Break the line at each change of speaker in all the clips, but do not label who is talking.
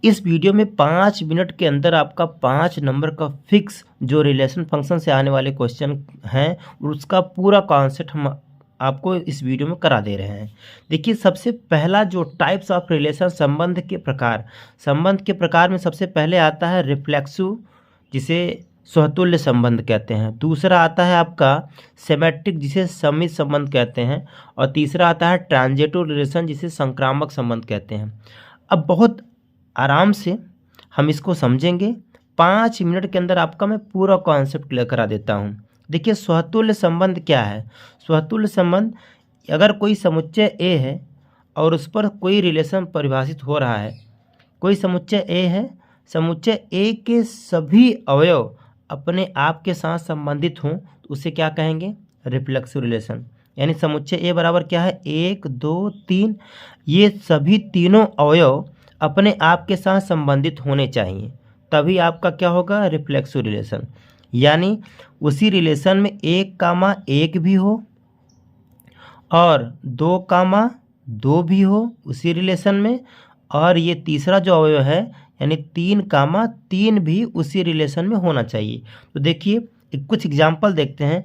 इस वीडियो में 5 मिनट के अंदर आपका 5 नंबर का फिक्स जो रिलेशन फंक्शन से आने वाले क्वेश्चन हैं उसका पूरा कॉन्सेप्ट हम आपको इस वीडियो में करा दे रहे हैं। देखिए, सबसे पहला जो टाइप्स ऑफ रिलेशन संबंध के प्रकार में सबसे पहले आता है रिफ्लेक्सिव, जिसे स्वतुल्य संबंध कहते हैं। दूसरा आता है आपका सिमेट्रिक, जिसे समित संबंध कहते हैं। और तीसरा आता है ट्रांजिटिव रिलेशन, जिसे संक्रामक संबंध कहते हैं। अब बहुत आराम से हम इसको समझेंगे। 5 मिनट के अंदर आपका मैं पूरा कॉन्सेप्ट क्लियर करा देता हूँ। देखिए, स्वतुल्य संबंध क्या है। स्वतुल्य संबंध, अगर कोई समुच्चय ए है और उस पर कोई रिलेशन परिभाषित हो रहा है, कोई समुच्चय ए है, समुच्चय ए के सभी अवयव अपने आप के साथ संबंधित हों तो उसे क्या कहेंगे, रिफ्लेक्सिव रिलेशन। यानी समुच्चय ए बराबर क्या है, 1 2 3, ये सभी तीनों अवयव अपने आप के साथ संबंधित होने चाहिए, तभी आपका क्या होगा, रिफ्लेक्सिव रिलेशन। यानी उसी रिलेशन में 1, 1 भी हो और 2, 2 भी हो उसी रिलेशन में, और ये तीसरा जो अवयव है यानी 3, 3 भी उसी रिलेशन में होना चाहिए। तो देखिए कुछ एग्जाम्पल देखते हैं।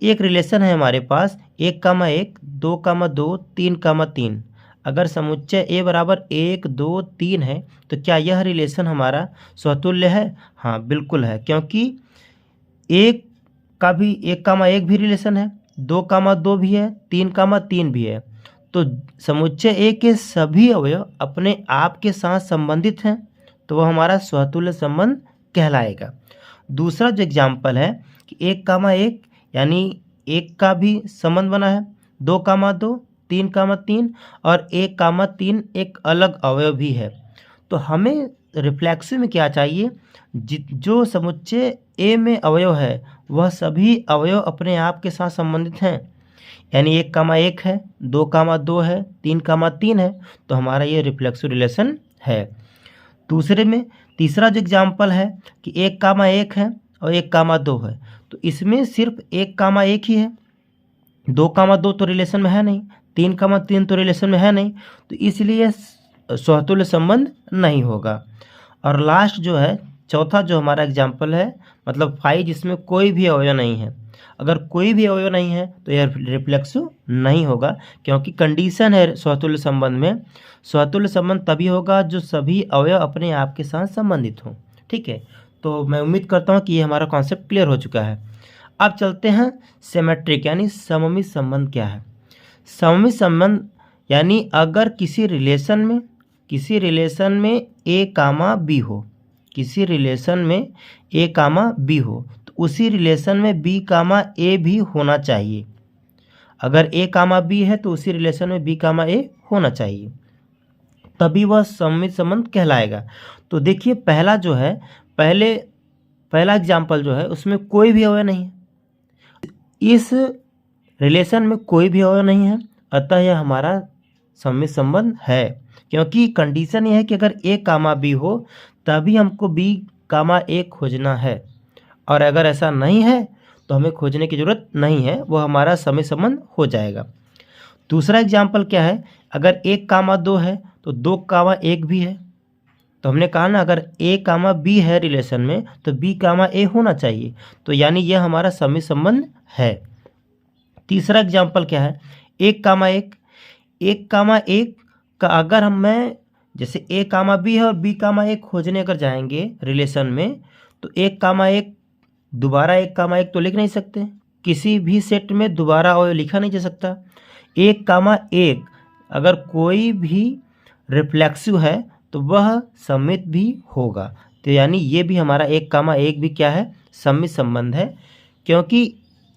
एक रिलेशन है हमारे पास 1, 1, 2, 2, 3, 3। अगर समुच्चय ए बराबर 1 2 3 है तो क्या यह रिलेशन हमारा स्वतुल्य है? हाँ, बिल्कुल है, क्योंकि 1 का भी 1, 1 भी रिलेशन है, 2, 2 भी है, 3, 3 भी है। तो समुच्चय ए के सभी अवयव अपने आप के साथ संबंधित हैं तो वह हमारा स्वतुल्य संबंध कहलाएगा। दूसरा जो एग्जाम्पल है कि 1, 1 यानी 1 का भी संबंध बना है, 2, 2, 3, 3 और 1, 3 एक अलग अवयव भी है। तो हमें रिफ्लेक्सिव में क्या चाहिए, जो समुच्चय ए में अवयव है वह सभी अवयव अपने आप के साथ संबंधित हैं। यानी 1, 1 है, 2, 2 है, 3, 3 है, तो हमारा ये रिफ्लेक्सिव रिलेशन है। दूसरे में तीसरा जो एग्जाम्पल है कि 1, 1 है और 1, 2 है, तो इसमें सिर्फ 1, 1 ही है, 2, 2 तो रिलेशन में है नहीं, 3, 3 तो रिलेशन में है नहीं, तो इसलिए स्वतुल्य संबंध नहीं होगा। और लास्ट जो है, चौथा जो हमारा एग्जाम्पल है, मतलब 5, जिसमें कोई भी अवयव नहीं है। अगर कोई भी अवयव नहीं है तो यह रिफ्लेक्सिव नहीं होगा, क्योंकि कंडीशन है स्वतुल्य संबंध में, स्वतुल्य संबंध तभी होगा जो सभी अवयव अपने आप के साथ संबंधित हों। ठीक है, तो मैं उम्मीद करता हूँ कि ये हमारा कॉन्सेप्ट क्लियर हो चुका है। अब चलते हैं सिमेट्रिक, यानी सममित संबंध क्या है। सममित संबंध यानी अगर किसी रिलेशन में ए, बी हो, किसी रिलेशन में ए, बी हो, तो उसी रिलेशन में बी, ए भी होना चाहिए। अगर ए, बी है तो उसी रिलेशन में बी, ए होना चाहिए, तभी वह सममित संबंध कहलाएगा। तो देखिए, पहला जो है, पहला एग्जाम्पल जो है उसमें कोई भी अवयव नहीं है, इस रिलेशन में कोई भी अवयव नहीं है, अतः यह हमारा सममित संबंध है। क्योंकि कंडीशन यह है कि अगर ए, बी हो तभी हमको बी, ए खोजना है, और अगर ऐसा नहीं है तो हमें खोजने की ज़रूरत नहीं है, वो हमारा सममित संबंध हो जाएगा। दूसरा एग्जाम्पल क्या है, अगर 1, 2 है तो 2, 1 भी है, तो हमने कहा ना, अगर ए, बी है रिलेशन में तो बी, ए होना चाहिए, तो यानी यह हमारा सममित संबंध है। तीसरा एग्जाम्पल क्या है, 1, 1, 1, का अगर मैं जैसे ए, बी है और बी, ए खोजने अगर जाएंगे रिलेशन में, तो 1, 1 दोबारा 1, 1 तो लिख नहीं सकते, किसी भी सेट में दोबारा अवयव लिखा नहीं जा सकता। 1, 1 अगर कोई भी रिफ्लेक्सिव है तो वह सममित भी होगा, तो यानी ये भी हमारा 1, 1 भी क्या है, सममित संबंध है, क्योंकि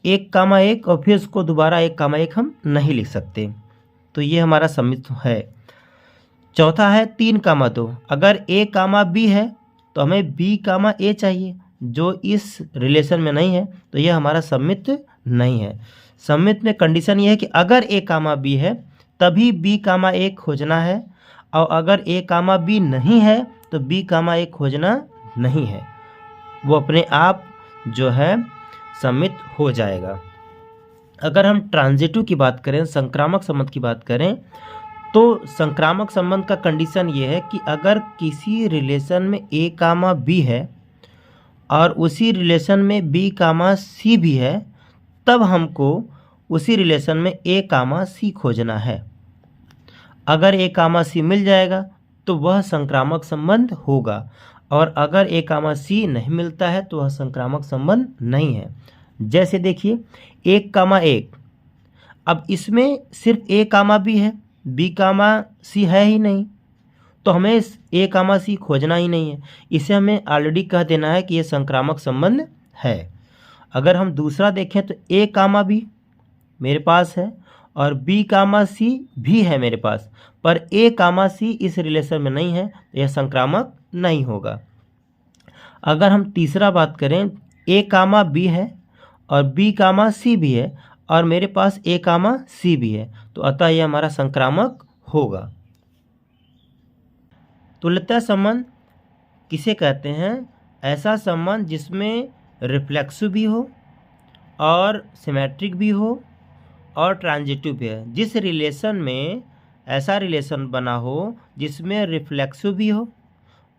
1, 1 और फिर उसको दोबारा 1, 1 हम नहीं लिख सकते, तो ये हमारा सममित है। चौथा है 3, 2, अगर ए, बी है तो हमें बी, ए चाहिए, जो इस रिलेशन में नहीं है, तो यह हमारा सममित नहीं है। सममित में कंडीशन ये है कि अगर ए, बी है तभी बी, ए खोजना है, और अगर ए, बी नहीं है तो बी, ए खोजना नहीं है, वो अपने आप जो है सममित हो जाएगा। अगर हम ट्रांजिटिव की बात करें, संक्रामक संबंध की बात करें, तो संक्रामक संबंध का कंडीशन ये है कि अगर किसी रिलेशन में ए कामा बी है और उसी रिलेशन में बी कामा सी भी है, तब हमको उसी रिलेशन में ए कामा सी खोजना है। अगर ए कामा सी मिल जाएगा तो वह संक्रामक संबंध होगा, और अगर ए कामा सी नहीं मिलता है तो वह संक्रामक संबंध नहीं है। जैसे देखिए 1,1, अब इसमें सिर्फ ए कामा बी है, बी कामा सी है ही नहीं, तो हमें इस ए कामा सी खोजना ही नहीं है। इसे हमें ऑलरेडी कह देना है कि ये संक्रामक संबंध है। अगर हम दूसरा देखें तो ए कामा बी मेरे पास है और बी कामा सी भी है मेरे पास, पर ए कामा सी इस रिलेशन में नहीं है, तो यह संक्रामक नहीं होगा। अगर हम तीसरा बात करें, ए कामा बी है और बी कामा सी भी है और मेरे पास ए कामा सी भी है, तो अतः यह हमारा संक्रामक होगा। तुल्यता संबंध किसे कहते हैं? ऐसा संबंध जिसमें रिफ्लेक्सिव भी हो और सिमेट्रिक भी हो और ट्रांजिटिव भी है। जिस रिलेशन में ऐसा रिलेशन बना हो जिसमें रिफ्लेक्सिव भी हो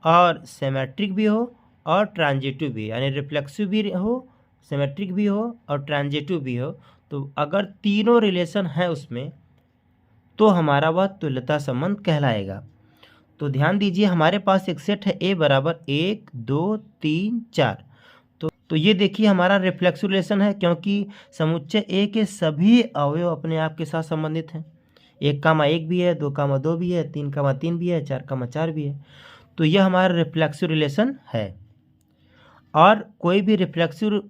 और सिमेट्रिक भी हो और ट्रांजिटिव भी, यानी रिफ्लेक्सिव भी हो, सिमेट्रिक भी हो और ट्रांजिटिव भी हो, तो अगर तीनों रिलेशन है उसमें तो हमारा वह तुल्यता संबंध कहलाएगा। तो ध्यान दीजिए, हमारे पास एक सेट है ए बराबर 1 2 3 4। तो ये देखिए हमारा रिफ्लेक्सिव रिलेशन है, क्योंकि समुच्चय ए के सभी अवयव अपने आप के साथ संबंधित हैं। 1,1 भी है, 2,2 भी है, 3,3 भी है, 4,4 भी है। तो यह हमारा रिफ्लेक्सिव रिलेशन है। और कोई भी रिफ्लेक्सिव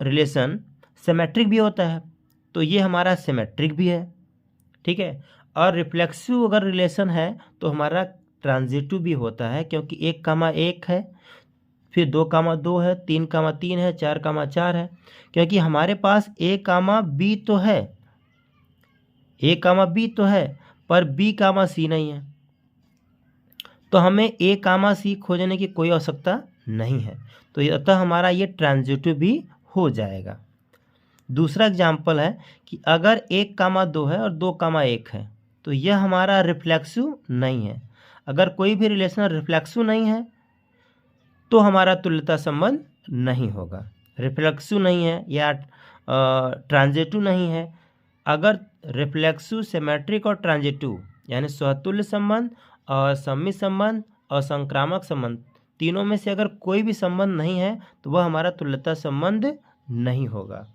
रिलेशन सिमेट्रिक भी होता है, तो ये हमारा सिमेट्रिक भी है, ठीक है। और रिफ्लेक्सिव अगर रिलेशन है तो हमारा ट्रांजिटिव भी होता है, क्योंकि 1,1 है, फिर 2,2 है, 3,3 है, 4,4 है, क्योंकि हमारे पास ए कामा बी तो है, ए कामा बी तो है, पर बी कामा सी नहीं है, तो हमें ए कामा सी खोजने की कोई आवश्यकता नहीं है। तो अतः हमारा ये ट्रांजिटिव भी हो जाएगा। दूसरा एग्जाम्पल है कि अगर 1,2 है और 2,1 है, तो यह हमारा रिफ्लेक्सिव नहीं है। अगर कोई भी रिलेशन रिफ्लेक्सिव नहीं है तो हमारा तुल्यता संबंध नहीं होगा। रिफ्लेक्सिव नहीं है या ट्रांजिटिव नहीं है। अगर रिफ्लेक्सिव, सिमेट्रिक और ट्रांजिटिव यानी स्वतुल्य संबंध और सम्मित संबंध और संक्रामक संबंध, तीनों में से अगर कोई भी संबंध नहीं है तो वह हमारा तुल्यता संबंध नहीं होगा।